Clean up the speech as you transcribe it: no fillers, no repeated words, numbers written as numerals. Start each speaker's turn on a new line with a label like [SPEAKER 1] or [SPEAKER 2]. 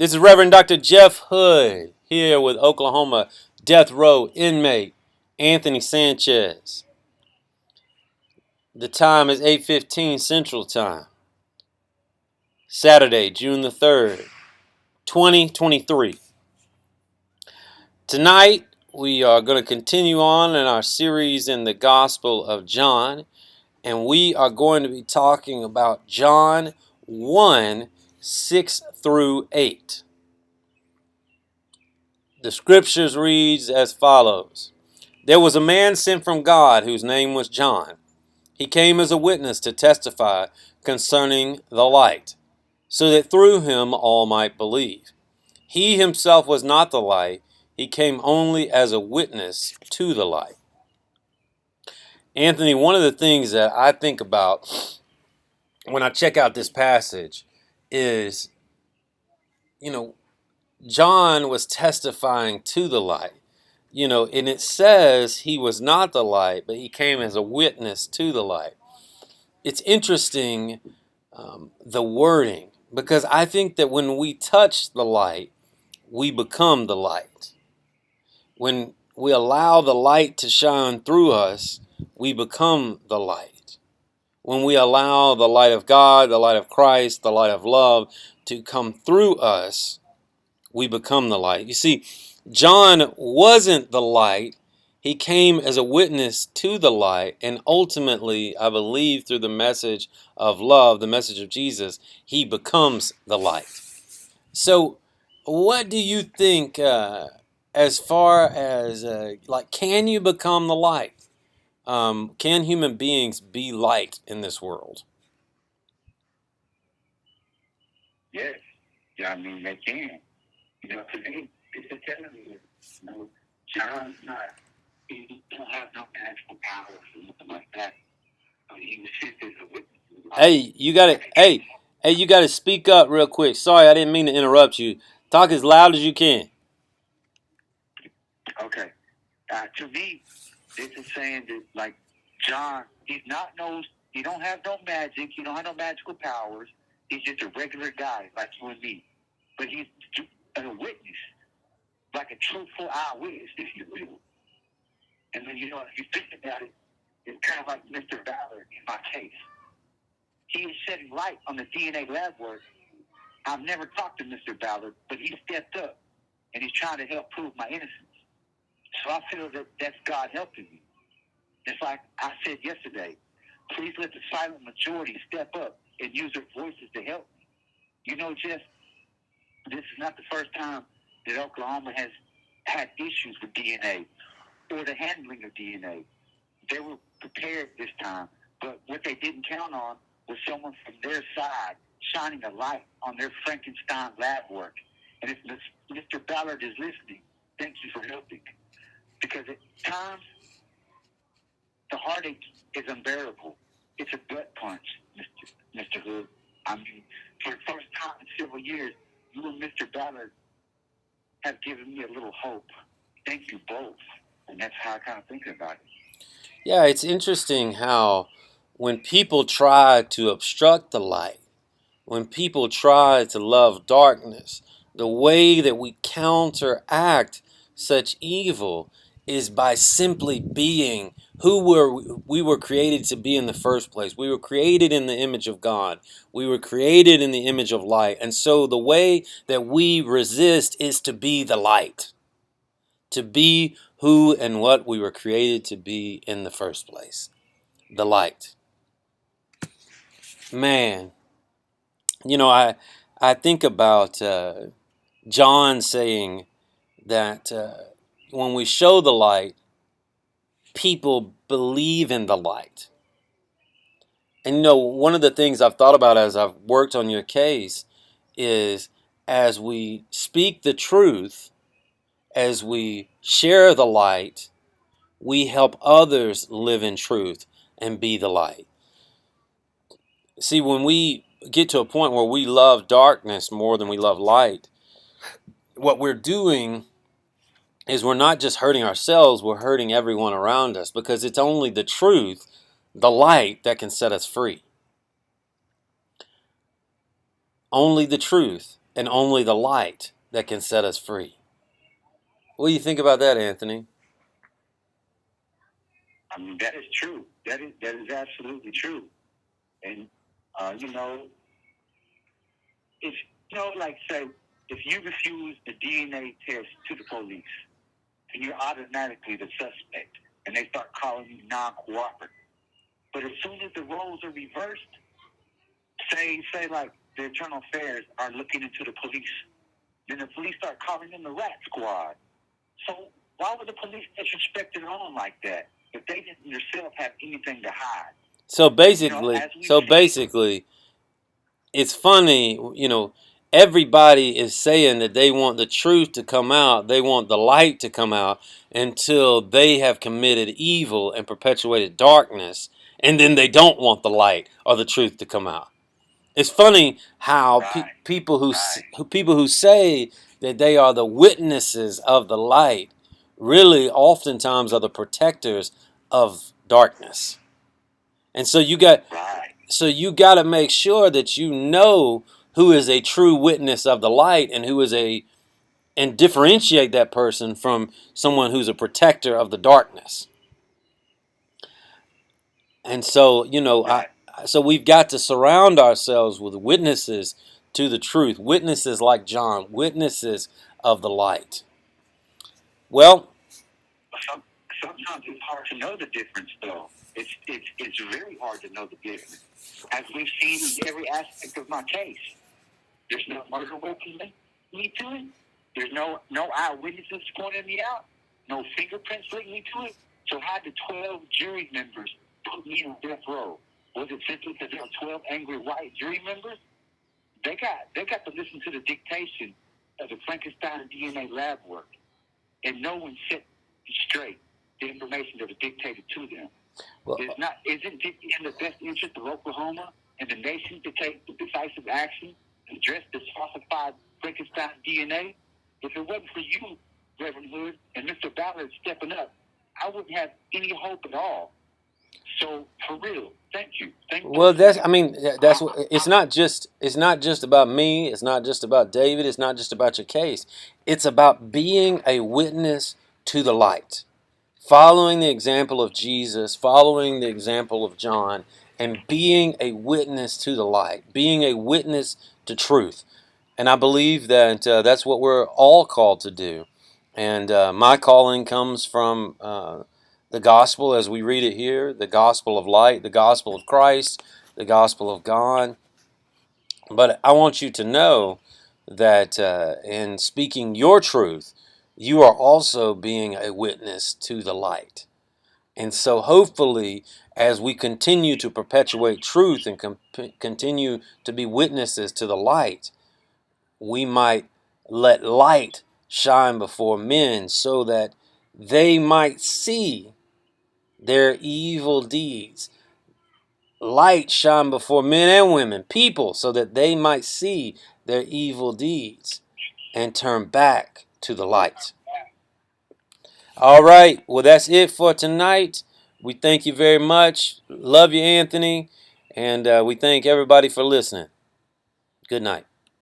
[SPEAKER 1] This is Reverend Dr. Jeff Hood here with Oklahoma Death Row inmate Anthony Sanchez. The time is 8:15 Central Time. Saturday, June the 3rd, 2023. Tonight, we are going to continue on in our series in the Gospel of John, and we are going to be talking about John 1, 6 through 8. The scriptures reads as follows. There was a man sent from God whose name was John. He came as a witness to testify concerning the light, so that through him all might believe. He himself was not the light. He came only as a witness to the light. Anthony, one of the things that I think about when I check out this passage is, John was testifying to the light. And it says he was not the light, but he came as a witness to the light. It's interesting, the wording, because I think that when we touch the light, we become the light. When we allow the light to shine through us, we become the light. When we allow the light of God, the light of Christ, the light of love to come through us, we become the light. You see, John wasn't the light. He came as a witness to the light, and ultimately, I believe through the message of love, the message of Jesus, he becomes the light. So, what do you think as far as, can you become the light? Can human beings be light in this world?
[SPEAKER 2] Yes. Yeah, I mean, they can. To me, it's a telling you, John's not, he don't have no magical powers or nothing like that. I mean, he was sent as a witness.
[SPEAKER 1] Hey, you got to speak up real quick. Sorry, I didn't mean to interrupt you. Talk as loud as you can.
[SPEAKER 2] Okay. To me, this is saying that, like, John, he don't have no magic, he don't have no magical powers. He's just a regular guy like you and me. But he's a witness, like a truthful eyewitness, if you will. And then, if you think about it, it's kind of like Mr. Ballard in my case. He is shedding light on the DNA lab work. I've never talked to Mr. Ballard, but he stepped up, and he's trying to help prove my innocence. So I feel that that's God helping me. Just like I said yesterday, please let the silent majority step up and use their voices to help me. Jeff, this is not the first time that Oklahoma has had issues with DNA or the handling of DNA. They were prepared this time, but what they didn't count on was someone from their side shining a light on their Frankenstein lab work. And if Mr. Ballard is listening, thank you for helping. Because at times, the heartache is unbearable. It's a gut punch, Mr. Hood. I mean, for the first time in several years, you and Mr. Ballard have given me a little hope. Thank you both. And that's how I kind of think about it.
[SPEAKER 1] Yeah, it's interesting how when people try to obstruct the light, when people try to love darkness, the way that we counteract such evil is by simply being who we were created to be in the first place. We were created in the image of God. We were created in the image of light. And so the way that we resist is to be the light, to be who and what we were created to be in the first place, the light. Man, I think about John saying that when we show the light, people believe in the light. And one of the things I've thought about as I've worked on your case is as we speak the truth, as we share the light, we help others live in truth and be the light. See, when we get to a point where we love darkness more than we love light, what we're doing is we're not just hurting ourselves, we're hurting everyone around us, because it's only the truth, the light, that can set us free. Only the truth and only the light that can set us free. What do you think about that, Anthony?
[SPEAKER 2] I mean, that is true. That is absolutely true. And you know, if like say, if you refuse the DNA test to the police, then you're automatically the suspect, and they start calling you non-cooperative. But as soon as the roles are reversed, say like the internal affairs are looking into the police, then the police start calling them the rat squad. So why would the police disrespect their own like that if they didn't themselves have anything to hide?
[SPEAKER 1] So basically, it's funny, everybody is saying that they want the truth to come out, they want the light to come out until they have committed evil and perpetuated darkness, and then they don't want the light or the truth to come out. It's funny how people who say that they are the witnesses of the light really oftentimes are the protectors of darkness. And so you got to make sure that you know who is a true witness of the light and and differentiate that person from someone who's a protector of the darkness. And so, so we've got to surround ourselves with witnesses to the truth, witnesses like John, witnesses of the light. Well,
[SPEAKER 2] sometimes it's hard to know the difference, though. It's very hard to know the difference. As we've seen in every aspect of my case, there's no murder weapon linked to it. There's no eyewitnesses pointing me out. No fingerprints linked me to it. So how did 12 jury members put me on death row? Was it simply because there were 12 angry white jury members? They got to listen to the dictation of the Frankenstein DNA lab work, and no one set straight the information that was dictated to them. Well, isn't it in the best interest of Oklahoma and the nation to take the decisive action to address this falsified Frankenstein DNA? If it wasn't for you, Reverend Hood, and Mr. Ballard stepping up, I wouldn't have any hope at all. So for real, thank you.
[SPEAKER 1] Well, that's what it's not just about me. It's not just about David. It's not just about your case. It's about being a witness to the light, following the example of Jesus, following the example of John, and being a witness to the light, being a witness to truth. And I believe that that's what we're all called to do. And my calling comes from the gospel as we read it here, the gospel of light, the gospel of Christ, the gospel of God. But I want you to know that in speaking your truth, you are also being a witness to the light. And so hopefully, as we continue to perpetuate truth and continue to be witnesses to the light, we might let light shine before men so that they might see their evil deeds. Light shine before men and women, people, so that they might see their evil deeds and turn back to the light. All right, well, that's it for tonight. We thank you very much. Love you, Anthony, and we thank everybody for listening. Good night.